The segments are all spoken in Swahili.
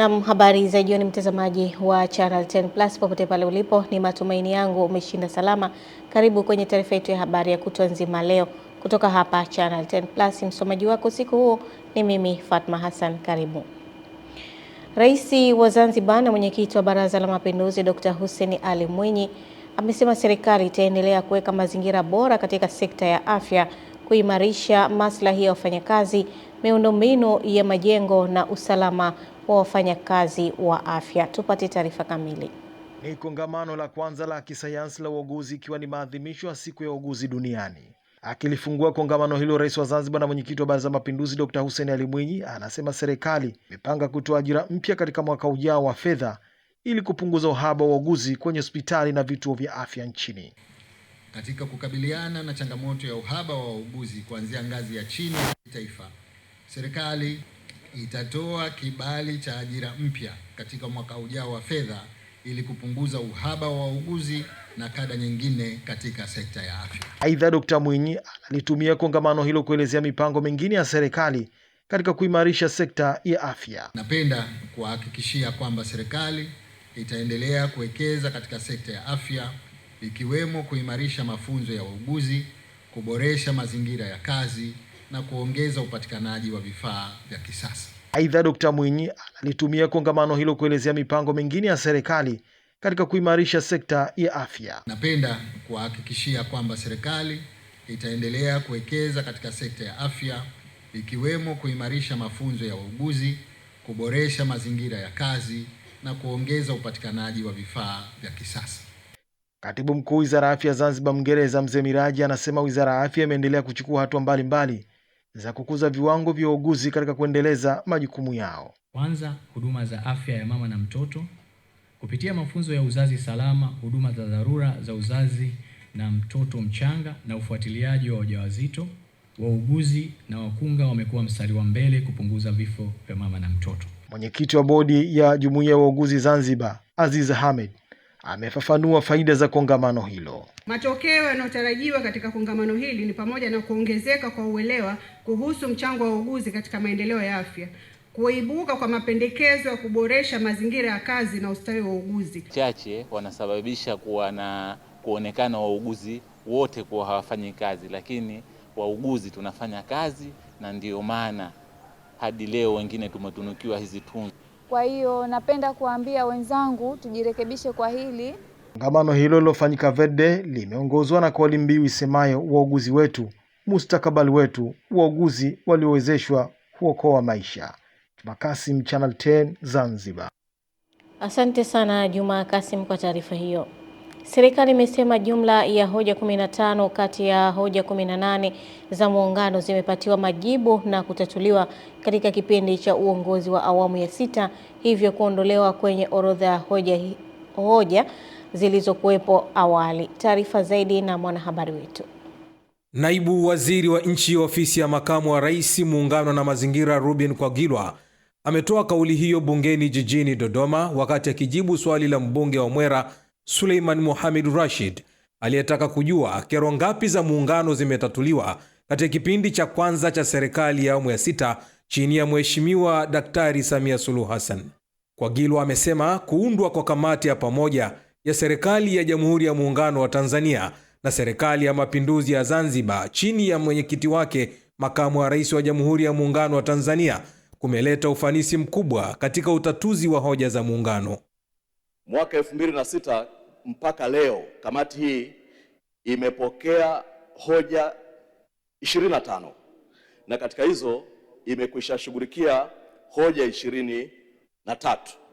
Na habari za jioni, mtazamaji wa Channel 10 Plus popote pale ulipo, ni matumaini yangu umeshinda salama. Karibu kwenye taarifa yetu ya habari ya kutwa nzima leo kutoka hapa Channel 10 Plus. Msomaji wako siku huu ni mimi Fatma Hassan. Karibu. Rais wa Zanzibar na mwenyekiti wa Baraza la Mapinduzi Dr. Hussein Ali Mwinyi amesema serikali itaendelea kuweka mazingira bora katika sekta ya afya, kuimarisha maslahi ya wafanyakazi, miundombinu ya majengo na usalama wa wafanyakazi wa afya. Tupate taarifa kamili. Ni kongamano la kwanza la kisayansi la uuguzi ikiwa ni maadhimisho ya siku ya uuguzi duniani. Akilifungua kongamano hilo, Rais wa Zanzibar na mwenyekiti wa Baraza la Mapinduzi Dr. Hussein Ali Mwinyi anasema serikali imepanga kutoa ajira mpya katika mwaka ujao wa fedha ili kupunguza uhaba wa uuguzi kwenye hospitali na vituo vya afya nchini. Katika kukabiliana na changamoto ya uhaba wa uuguzi kuanzia ngazi ya chini ya taifa, serikali itatoa kibali cha ajira mpya katika mwaka ujao wa fedha ili kupunguza uhaba wa uuguzi na kada nyingine katika sekta ya afya. Aidha, Dr. Mwinyi alitumia kongamano hilo kuelezea mipango mingine ya serikali katika kuimarisha sekta ya afya. Napenda kuhakikishia kwamba serikali itaendelea kuwekeza katika sekta ya afya, ikiwemo kuimarisha mafunzo ya wauguzi, kuboresha mazingira ya kazi na kuongeza upatikanaji wa vifaa vya kisasa. Aidha, Dr. Mwinyi alitumia kongamano hilo kuelezea mipango mingine ya serikali katika kuimarisha sekta ya afya. Napenda kuhakikishia kwamba serikali itaendelea kuwekeza katika sekta ya afya, ikiwemo kuimarisha mafunzo ya wauguzi, kuboresha mazingira ya kazi na kuongeza upatikanaji wa vifaa vya kisasa. Katibu Mkuu Wizara ya Afya Zanzibar Mngereza Mzee Miraji anasema Wizara ya Afya imeendelea kuchukua hatua mbalimbali za kukuza viwango vya uuguzi katika kuendeleza majukumu yao. Kwanza, huduma za afya ya mama na mtoto kupitia mafunzo ya uzazi salama, huduma za dharura za uzazi na mtoto mchanga na ufuatiliaji wa wajawazito. Wauguzi na wakunga wamekuwa mstari wa mbele kupunguza vifo vya mama na mtoto. Mwenyekiti wa bodi ya Jumuiya ya Wauguzi Zanzibar, Aziz Ahmed, amefafanua faida za kongamano hilo. Matokeo yanayotarajiwa katika kongamano hili ni pamoja na kuongezeka kwa uelewa kuhusu mchango wa wauguzi katika maendeleo ya afya, kuibuka kwa mapendekezo ya kuboresha mazingira ya kazi na ustawi wa wauguzi. Chache wanasababisha kuwa na kuonekana wauguzi wote kuwa hawafanyi kazi, lakini wauguzi tunafanya kazi, na ndio maana hadi leo wengine tumetunukiwa hizi tunzo. Kwa hiyo napenda kuambia wenzangu tujirekebishe kwa hili. Kongamano hilo lilofanyika Verde limeongozwa na kauli mbiu isemayo wauguzi wetu, mustakabali wetu, wauguzi waliowezeshwa huokoa maisha. Juma Kasim, Channel 10 Zanzibar. Asante sana Juma Kasim kwa taarifa hiyo. Serikali imesema jumla ya hoja 15 kati ya hoja 18 za muungano zimepatiwa majibu na kutatuliwa katika kipindi cha uongozi wa awamu ya 6, hivyo kuondolewa kwenye orodha ya hoja zilizokuwepo awali. Taarifa zaidi na mwanahabari wetu. Naibu Waziri wa Nchi Ofisi ya Makamu wa Rais, Muungano na Mazingira, Rubin Kwagilwa ametoa kauli hiyo bungeni jijini Dodoma wakati akijibu swali la mbunge wa Mwera Suleiman Mohamed Rashid aliyetaka kujua kero ngapi za muungano zimetatuliwa katika kipindi cha kwanza cha serikali ya awamu ya 6 chini ya Mheshimiwa Daktari Samia Suluhu Hassan. Kwagilwa amesema kuundwa kwa kamati ya pamoja ya serikali ya Jamhuri ya Muungano wa Tanzania na serikali ya Mapinduzi ya Zanzibar chini ya mwenyekiti wake Makamu wa Rais wa Jamhuri ya Muungano wa Tanzania kumeleta ufanisi mkubwa katika utatuzi wa hoja za muungano. Mwaka 2006 mpaka leo kamati hii imepokea hoja 25 na katika hizo imekwisha shughulikia hoja 23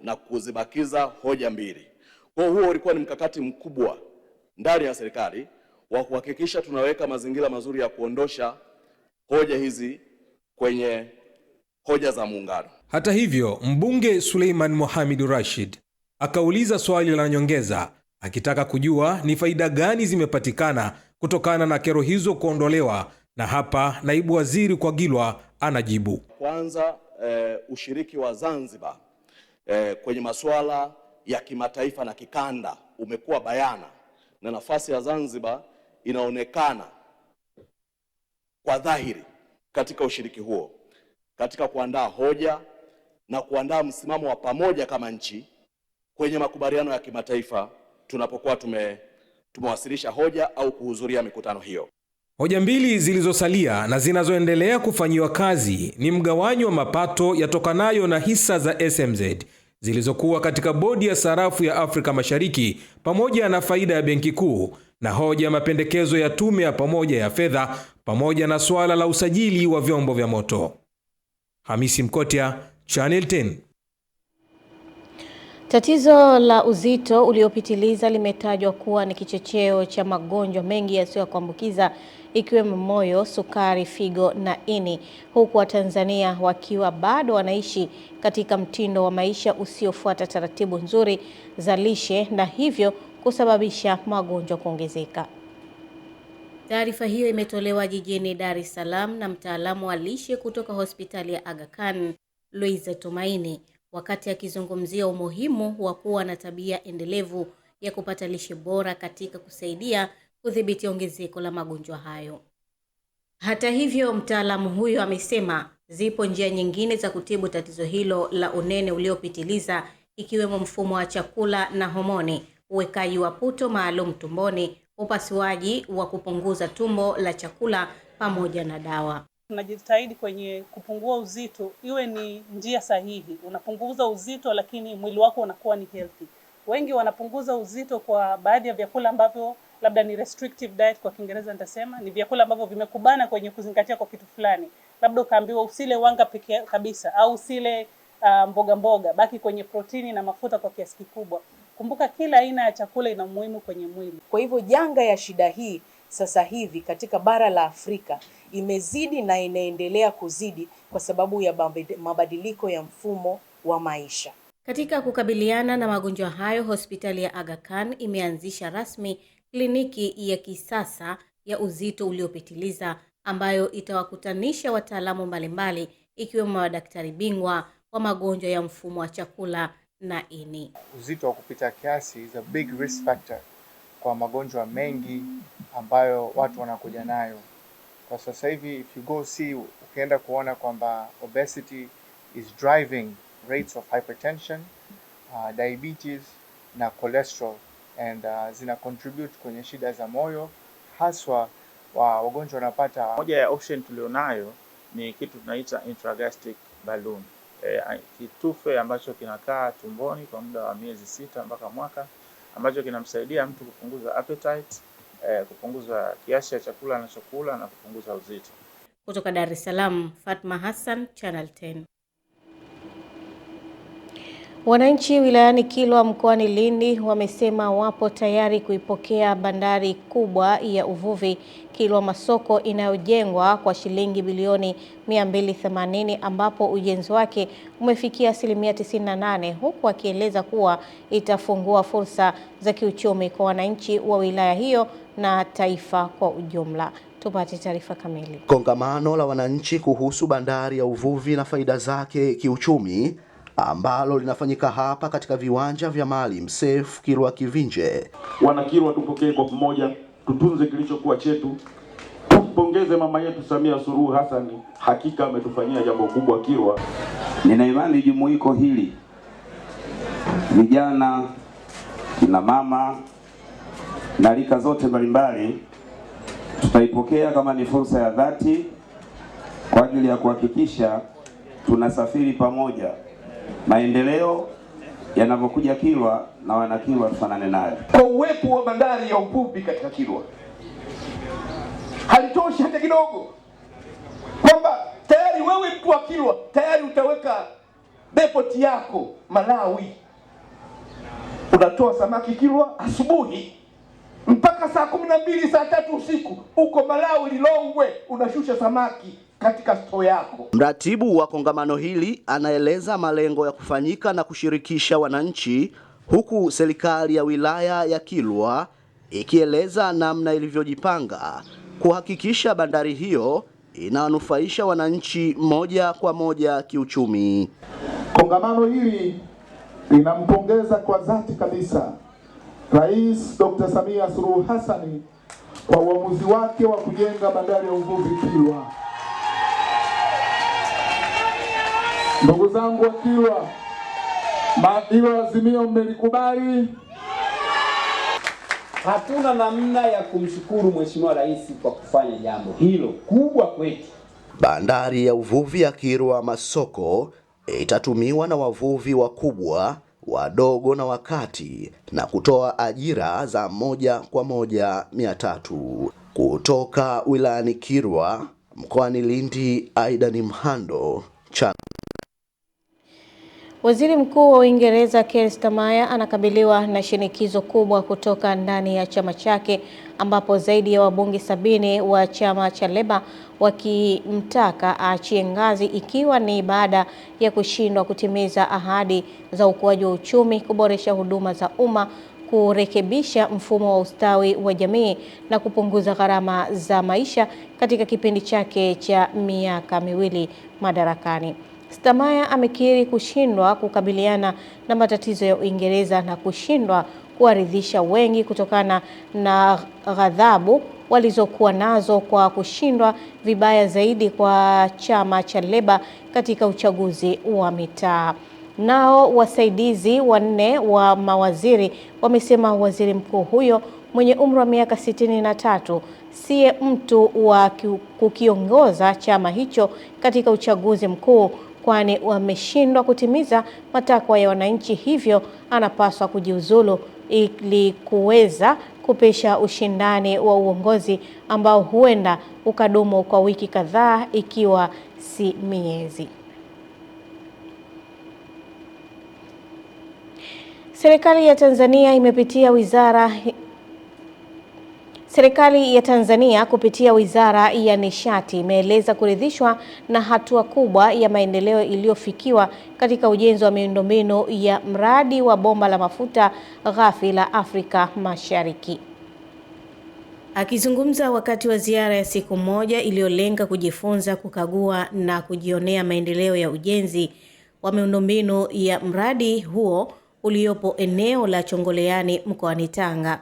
na kuzibakiza hoja 2. Kwa huo ulikuwa ni mkakati mkubwa ndani ya serikali wa kuhakikisha tunaweka mazingira mazuri ya kuondosha hoja hizi kwenye hoja za muungano. Hata hivyo, mbunge Suleiman Mohamed Rashid akauliza swali la nyongeza akitaka kujua ni faida gani zimepatikana kutokana na kero hizo kuondolewa, na hapa naibu waziri Kwagilwa anajibu. Kwanza, ushiriki wa Zanzibar kwenye masuala ya kimataifa na kikanda umekuwa bayana, na nafasi ya Zanzibar inaonekana kwa dhahiri katika ushiriki huo, katika kuandaa hoja na kuandaa msimamo wa pamoja kama nchi kwenye makubaliano ya kimataifa tunapokuwa tumewasilisha hoja au kuhudhuria mikutano hiyo. Hoja mbili zilizosalia na zinazoendelea kufanyiwa kazi ni mgawanyo wa mapato yatokanayo na hisa za SMZ zilizokuwa katika bodi ya sarafu ya Afrika Mashariki pamoja na faida ya benki kuu, na hoja ya mapendekezo ya tume ya pamoja ya fedha pamoja na swala la usajili wa vyombo vya moto. Hamisi Mkotia, Channel 10. Tatizo la uzito uliopitiliza limetajwa kuwa ni kichocheo cha magonjwa mengi yasiyo kuambukiza ikiwemo moyo, sukari, figo na ini, huku Watanzania wakiwa bado wanaishi katika mtindo wa maisha usiofuata taratibu nzuri za lishe na hivyo kusababisha magonjwa kuongezeka. Taarifa hiyo imetolewa jijini Dar es Salaam na mtaalamu wa lishe kutoka hospitali ya Aga Khan, Luiza Tumaini, wakati akizungumzia umuhimu wa kuwa na tabia endelevu ya kupata lishe bora katika kusaidia kudhibiti ongezeko la magonjwa hayo. Hata hivyo, mtaalamu huyo amesema zipo njia nyingine za kutibu tatizo hilo la unene uliopitiliza, ikiwemo mfumo wa chakula na homoni, uwekaji wa puto maalum tumboni, upasuaji wa kupunguza tumbo la chakula pamoja na dawa. Tunajitahidi kwenye kupungua uzito iwe ni njia sahihi. Unapunguza uzito lakini mwili wako unakuwa ni healthy. Wengi wanapunguza uzito kwa baadhi ya vyakula ambavyo labda ni restrictive diet kwa Kiingereza nitasema, ni vyakula ambavyo vimekubana kwenye kuzingatia kwa kitu fulani. Labda ukaambiwa usile wanga pekee kabisa au usile mboga, baki kwenye protini na mafuta kwa kiasi kikubwa. Kumbuka kila aina ya chakula ina umuhimu kwenye mwili. Kwa hivyo janga ya shida hii sasa hivi katika bara la Afrika imezidi na inaendelea kuzidi kwa sababu ya mabadiliko ya mfumo wa maisha. Katika kukabiliana na magonjwa hayo, hospitali ya Aga Khan imeanzisha rasmi kliniki ya kisasa ya uzito uliopitiliza ambayo itawakutanisha wataalamu mbalimbali ikiwemo madaktari bingwa wa magonjwa ya mfumo wa chakula na ini. Uzito wa kupita kiasi is a big risk factor kwa magonjwa mengi ambayo watu wanakuja nayo. Kwa sasa hivi if you go see, ukienda kuona kwamba obesity is driving rates of hypertension, diabetes na cholesterol and zina contribute kwenye shida za moyo, haswa wagonjwa wanapata. Moja ya option tulionayo ni kitu tunaita intragastric balloon. Kitufe ambacho kinakaa tumboni kwa muda wa miezi 6 mpaka mwaka, ambacho kinamsaidia mtu kupunguza appetite, kupunguza kiasi cha chakula anachokula na kupunguza uzito. Kutoka Dar es Salaam, Fatma Hassan, Channel 10. Wananchi wilayani Kilwa mkoani Lindi wamesema wapo tayari kuipokea bandari kubwa ya uvuvi Kilwa Masoko inayojengwa kwa shilingi bilioni 280 ambapo ujenzi wake umefikia 98%, huku akieleza kuwa itafungua fursa za kiuchumi kwa wananchi wa wilaya hiyo na taifa kwa ujumla. Tupate taarifa kamili. Kongamano la wananchi kuhusu bandari ya uvuvi na faida zake kiuchumi ambalo linafanyika hapa katika viwanja vya Maalim Seif Kilwa Kivinje. Wana Kilwa, tupokee kwa pamoja, tutunze kilichokuwa chetu. Tumpongeze mama yetu Samia Suluhu Hassan, hakika ametufanyia jambo kubwa Kilwa. Nina imani jumuiko hili, vijana, kina mama na rika zote mbalimbali, tutaipokea kama ni fursa ya dhati kwa ajili ya kuhakikisha tunasafiri pamoja. Maendeleo yanapokuja Kilwa na wana Kilwa tufanane nayo. Kwa uwepo wa bandari ya uvuvi katika Kilwa halitoshi hata kidogo, kwamba tayari wewe mtu wa Kilwa tayari utaweka depot yako Malawi, unatoa samaki Kilwa asubuhi mpaka saa 12 saa 3 usiku uko Malawi Lilongwe unashusha samaki katika store yako. Mratibu wa kongamano hili anaeleza malengo ya kufanyika na kushirikisha wananchi, huku serikali ya wilaya ya Kilwa ikieleza namna ilivyojipanga kuhakikisha bandari hiyo inanufaisha wananchi moja kwa moja kiuchumi. Kongamano hili linampongeza kwa dhati kabisa Rais Dr. Samia Suluhu Hassan kwa uamuzi wake wa kujenga bandari ya uvuvi Kilwa. Ndugu zangu wa Kilwa, hilo azimio mmelikubali? Hatuna namna ya kumshukuru Mheshimiwa Rais kwa kufanya jambo hilo kubwa kwetu. Bandari ya uvuvi ya Kilwa Masoko itatumiwa na wavuvi wakubwa, wadogo na wakati, na kutoa ajira za moja kwa moja 300. Kutoka wilayani Kilwa mkoani Lindi, Aidan Mhando, Channel. Waziri Mkuu wa Uingereza Keir Starmer anakabiliwa na shinikizo kubwa kutoka ndani ya chama chake, ambapo zaidi ya wabunge 70 wa chama cha Leba wakimtaka aachie ngazi, ikiwa ni baada ya kushindwa kutimiza ahadi za ukuaji wa uchumi, kuboresha huduma za umma, kurekebisha mfumo wa ustawi wa jamii na kupunguza gharama za maisha katika kipindi chake cha miaka 2 madarakani. Starmer amekiri kushindwa kukabiliana na matatizo ya Uingereza na kushindwa kuwaridhisha wengi kutokana na ghadhabu walizokuwa nazo kwa kushindwa vibaya zaidi kwa chama cha Leba katika uchaguzi wa mitaa. Nao wasaidizi 4 wa mawaziri wamesema waziri mkuu huyo mwenye umri wa miaka 63 siye mtu wa kukiongoza chama hicho katika uchaguzi mkuu, kwani wameshindwa kutimiza matakwa ya wananchi, hivyo anapaswa kujiuzulu ili kuweza kupesha ushindani wa uongozi ambao huenda ukadumu kwa wiki kadhaa ikiwa si miezi. Serikali ya Tanzania kupitia Wizara ya Nishati imeeleza kuridhishwa na hatua kubwa ya maendeleo iliyofikiwa katika ujenzi wa miundombinu ya mradi wa bomba la mafuta ghafi la Afrika Mashariki. Akizungumza wakati wa ziara ya siku moja iliyolenga kujifunza, kukagua na kujionea maendeleo ya ujenzi wa miundombinu ya mradi huo uliopo eneo la Chongoleani mkoani Tanga,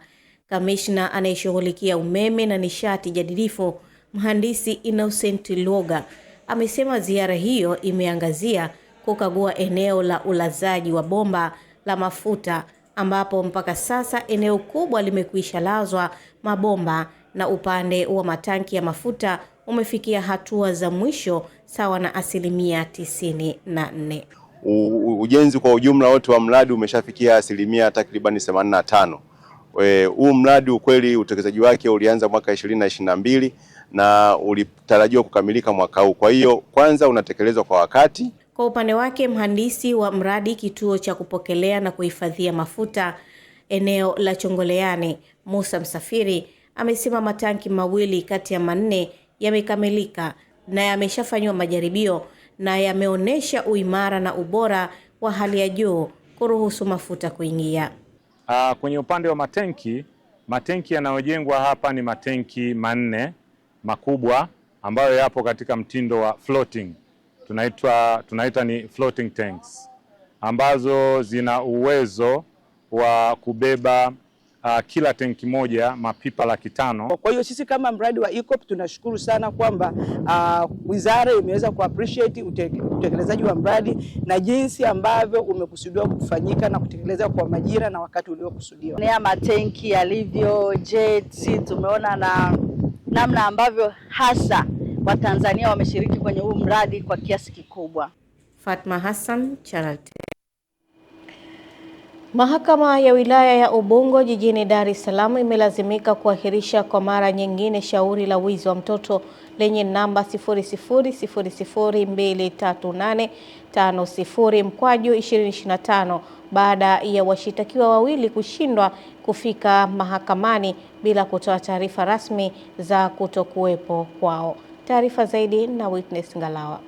kamishna anayeshughulikia umeme na nishati jadidifu, mhandisi Innocent Luoga, amesema ziara hiyo imeangazia kukagua eneo la ulazaji wa bomba la mafuta, ambapo mpaka sasa eneo kubwa limekwisha lazwa mabomba na upande wa matanki ya mafuta umefikia hatua za mwisho sawa na 94%. Ujenzi kwa ujumla wote wa mradi umeshafikia takriban 85%. Huu mradi ukweli utekelezaji wake ulianza mwaka 2022 na ulitarajiwa kukamilika mwaka huu. Kwa hiyo kwanza unatekelezwa kwa wakati. Kwa upande wake, mhandisi wa mradi kituo cha kupokelea na kuhifadhia mafuta eneo la Chongoleani, Musa Msafiri, amesema matanki 2 kati ya 4 yamekamilika na yameshafanywa majaribio na yameonesha uimara na ubora wa hali ya juu kuruhusu mafuta kuingia. Kwenye upande wa matenki yanayojengwa hapa ni matenki 4 makubwa ambayo yapo katika mtindo wa floating. Tunaita ni floating tanks, ambazo zina uwezo wa kubeba kila tenki moja mapipa 500,000. Kwa hiyo sisi kama mradi wa EACOP tunashukuru sana kwamba wizara imeweza kuappreciate utekelezaji wa mradi na jinsi ambavyo umekusudiwa kufanyika na kutekeleza kwa majira na wakati uliokusudiwa. Nea matenki yalivyo, jets, tumeona na namna ambavyo hasa Watanzania wameshiriki kwenye huu mradi kwa kiasi kikubwa. Fatma Hassan, Channel 10. Mahakama ya wilaya ya Ubungo jijini Dar es Salaam imelazimika kuahirisha kwa mara nyingine shauri la wizi wa mtoto lenye namba 000023850/2025 baada ya washitakiwa wawili kushindwa kufika mahakamani bila kutoa taarifa rasmi za kutokuwepo kwao. Taarifa zaidi na Witness Ngalawa.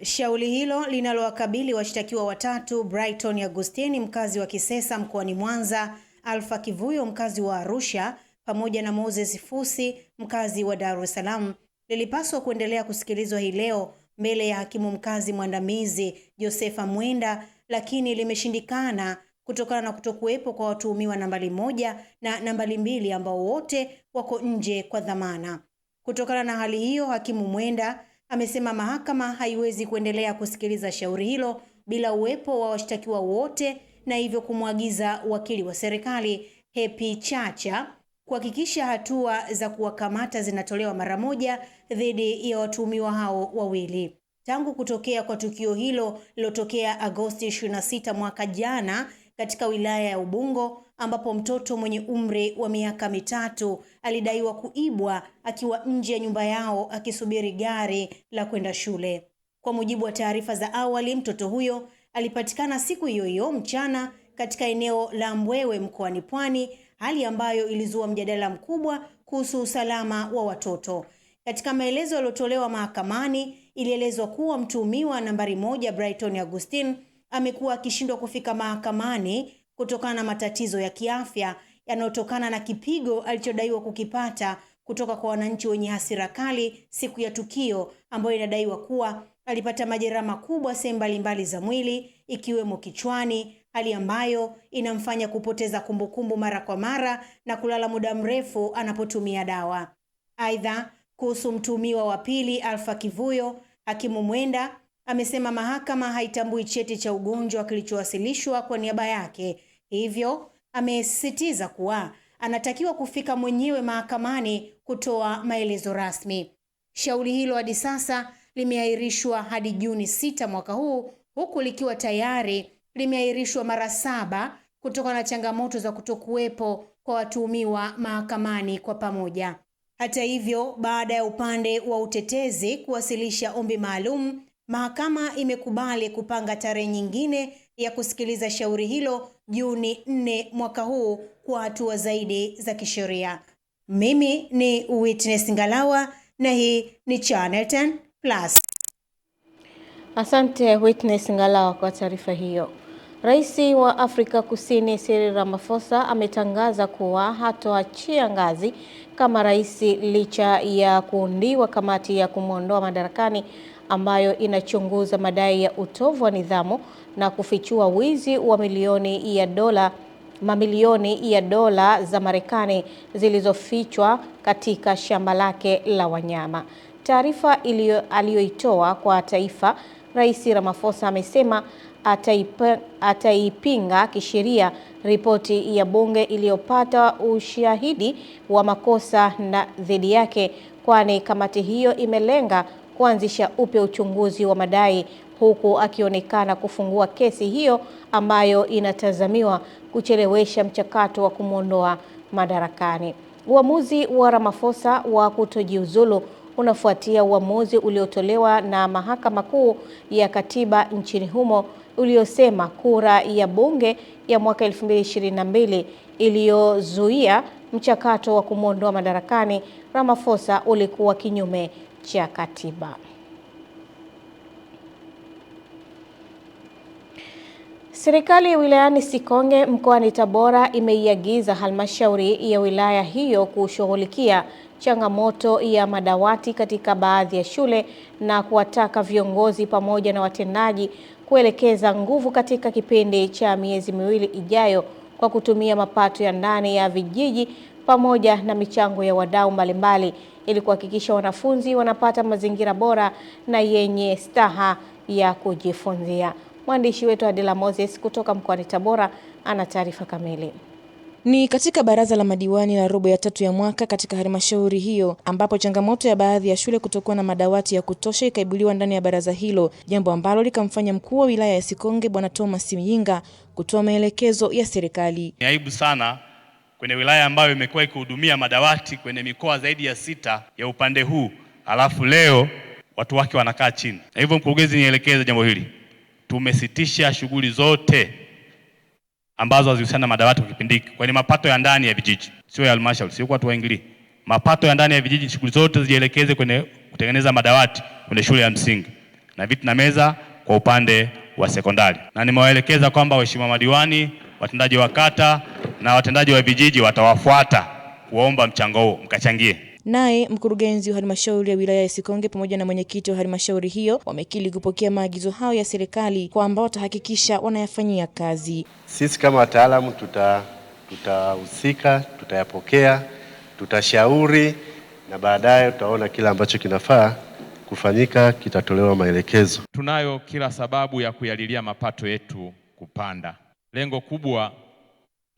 Shauri hilo linalowakabili washtakiwa 3, Brighton Agustini mkazi wa Kisesa mkoani Mwanza, Alpha Kivuyo mkazi wa Arusha pamoja na Moses Fusi mkazi wa Dar es Salaam, lilipaswa kuendelea kusikilizwa hii leo mbele ya hakimu mkazi mwandamizi Josefa Mwenda, lakini limeshindikana kutokana na kutokuwepo kwa watuhumiwa nambari 1 na nambari 2 ambao wote wako nje kwa dhamana. Kutokana na hali hiyo, hakimu Mwenda amesema mahakama haiwezi kuendelea kusikiliza shauri hilo bila uwepo wa washtakiwa wote, na hivyo kumwagiza wakili wa serikali Happy Chacha kuhakikisha hatua za kuwakamata zinatolewa mara moja dhidi ya watuhumiwa hao wawili. Tangu kutokea kwa tukio hilo lilotokea Agosti 26 mwaka jana katika wilaya ya Ubungo, ambapo mtoto mwenye umri wa miaka 3 alidaiwa kuibwa akiwa nje ya nyumba yao akisubiri gari la kwenda shule. Kwa mujibu wa taarifa za awali, mtoto huyo alipatikana siku hiyo hiyo mchana katika eneo la Mbwewe mkoani Pwani, hali ambayo ilizua mjadala mkubwa kuhusu usalama wa watoto. Katika maelezo yaliyotolewa mahakamani, ilielezwa kuwa mtuhumiwa nambari 1 Brighton Augustine amekuwa akishindwa kufika mahakamani kutokana na matatizo ya kiafya yanayotokana na kipigo alichodaiwa kukipata kutoka kwa wananchi wenye hasira kali siku ya tukio, ambayo inadaiwa kuwa alipata majeraha makubwa sehemu mbalimbali za mwili ikiwemo kichwani, hali ambayo inamfanya kupoteza kumbukumbu mara kwa mara na kulala muda mrefu anapotumia dawa. Aidha, kuhusu mtuhumiwa wa pili Alpha Kivuyo, hakimu Mwenda amesema mahakama haitambui cheti cha ugonjwa kilichowasilishwa kwa niaba yake. Hivyo amesisitiza kuwa anatakiwa kufika mwenyewe mahakamani kutoa maelezo rasmi. Shauri hilo hadi sasa limeahirishwa hadi Juni 6 mwaka huu, huku likiwa tayari limeahirishwa mara 7 kutokana na changamoto za kutokuwepo kwa watuhumiwa mahakamani kwa pamoja. Hata hivyo, baada ya upande wa utetezi kuwasilisha ombi maalum, mahakama imekubali kupanga tarehe nyingine ya kusikiliza shauri hilo Juni 4 mwaka huu kwa hatua zaidi za kisheria. Mimi ni Witness Ngalawa na hii ni Channel 10 Plus. Asante Witness Ngalawa kwa taarifa hiyo. Rais wa Afrika Kusini Cyril Ramaphosa ametangaza kuwa hatoachia ngazi kama rais licha ya kuundiwa kamati ya kumwondoa madarakani ambayo inachunguza madai ya utovu wa nidhamu na kufichua wizi wa mamilioni ya dola za Marekani zilizofichwa katika shamba lake la wanyama. Taarifa aliyoitoa kwa taifa, Rais Ramaphosa amesema ataipinga kisheria ripoti ya bunge iliyopata ushahidi wa makosa na dhidi yake, kwani kamati hiyo imelenga kuanzisha upya uchunguzi wa madai, huku akionekana kufungua kesi hiyo ambayo inatazamiwa kuchelewesha mchakato wa kumwondoa madarakani. Uamuzi wa Ramaphosa wa kutojiuzulu unafuatia uamuzi uliotolewa na Mahakama Kuu ya Katiba nchini humo uliosema kura ya bunge ya mwaka 2022 iliyozuia mchakato wa kumwondoa madarakani Ramaphosa ulikuwa kinyume cha katiba. Serikali ya wilayani Sikonge mkoani Tabora imeiagiza halmashauri ya wilaya hiyo kushughulikia changamoto ya madawati katika baadhi ya shule na kuwataka viongozi pamoja na watendaji kuelekeza nguvu katika kipindi cha miezi miwili ijayo kwa kutumia mapato ya ndani ya vijiji pamoja na michango ya wadau mbalimbali ili kuhakikisha wanafunzi wanapata mazingira bora na yenye staha ya kujifunzia. Mwandishi wetu Adela Moses kutoka mkoani Tabora ana taarifa kamili. Ni katika baraza la madiwani la robo ya 3 ya mwaka katika halmashauri hiyo ambapo changamoto ya baadhi ya shule kutokuwa na madawati ya kutosha ikaibuliwa ndani ya baraza hilo, jambo ambalo likamfanya mkuu wa wilaya ya Sikonge Bwana Thomas Miyinga kutoa maelekezo ya serikali. Ni aibu sana kwenye wilaya ambayo imekuwa ikihudumia madawati kwenye mikoa zaidi ya 6 ya upande huu, alafu leo watu wake wanakaa chini. Na hivyo mkurugenzi, nielekeze jambo hili. Tumesitisha shughuli zote ambazo hazihusiana na madawati kwa kipindi hiki kwenye mapato ya ndani ya vijiji, sio ya halmashauri, sio kwa watu waingilie. Mapato ya ndani ya vijiji, shughuli zote zielekeze kwenye kutengeneza madawati kwenye shule ya msingi na viti na meza kwa upande wa sekondari. Na nimewaelekeza kwamba waheshimiwa madiwani, watendaji wa kata na watendaji wa vijiji watawafuata kuomba mchango huo, mkachangie. Naye mkurugenzi wa halmashauri ya wilaya ya Sikonge pamoja na mwenyekiti wa halmashauri hiyo wamekiri kupokea maagizo hayo ya serikali kwamba watahakikisha wanayafanyia kazi. Sisi kama wataalamu tutahusika, tutayapokea, tutashauri na baadaye tutaona kila ambacho kinafaa kufanyika kitatolewa maelekezo. Tunayo kila sababu ya kuyalilia mapato yetu kupanda. Lengo kubwa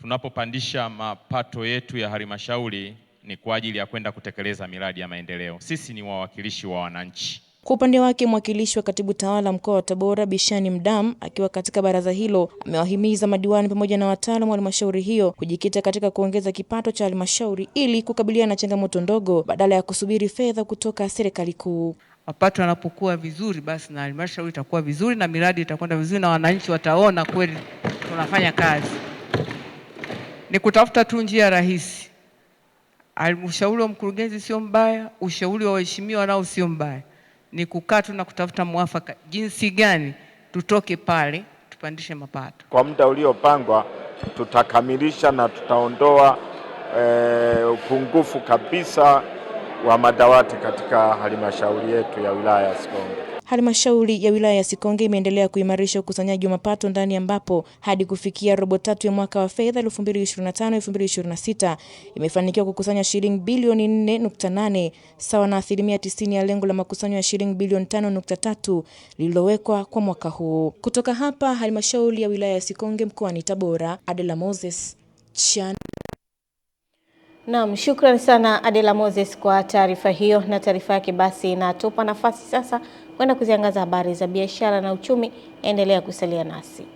tunapopandisha mapato yetu ya halmashauri ni kwa ajili ya kwenda kutekeleza miradi ya maendeleo. Sisi ni wawakilishi wa wananchi. Kwa upande wake, mwakilishi wa katibu tawala mkoa wa Tabora Bishani Mdam akiwa katika baraza hilo amewahimiza madiwani pamoja na wataalamu wa halmashauri hiyo kujikita katika kuongeza kipato cha halmashauri ili kukabiliana na changamoto ndogo badala ya kusubiri fedha kutoka serikali kuu. Mapato yanapokuwa vizuri, basi na halmashauri itakuwa vizuri na miradi itakwenda vizuri na wananchi wataona kweli tunafanya kazi. Ni kutafuta tu njia rahisi. Ushauri wa mkurugenzi sio mbaya, ushauri wa waheshimiwa nao sio mbaya. Ni kukaa tu na kutafuta mwafaka jinsi gani tutoke pale tupandishe mapato. Kwa muda uliopangwa tutakamilisha na tutaondoa upungufu kabisa wa madawati katika halmashauri yetu ya wilaya ya Sikonge. Halmashauri ya wilaya ya Sikonge imeendelea kuimarisha ukusanyaji wa mapato ndani, ambapo hadi kufikia robo tatu ya mwaka wa fedha 2025-2026 imefanikiwa kukusanya shilingi bilioni 4.8 sawa na 90% ya lengo la makusanyo ya shilingi bilioni 5.3 lililowekwa kwa mwaka huu. Kutoka hapa halmashauri ya wilaya ya Sikonge mkoani Tabora, Adela Moses, Channel. Naam, shukrani sana Adela Moses kwa taarifa hiyo, na taarifa yake basi inatupa nafasi sasa kwenda kuziangaza habari za biashara na uchumi. Endelea kusalia nasi.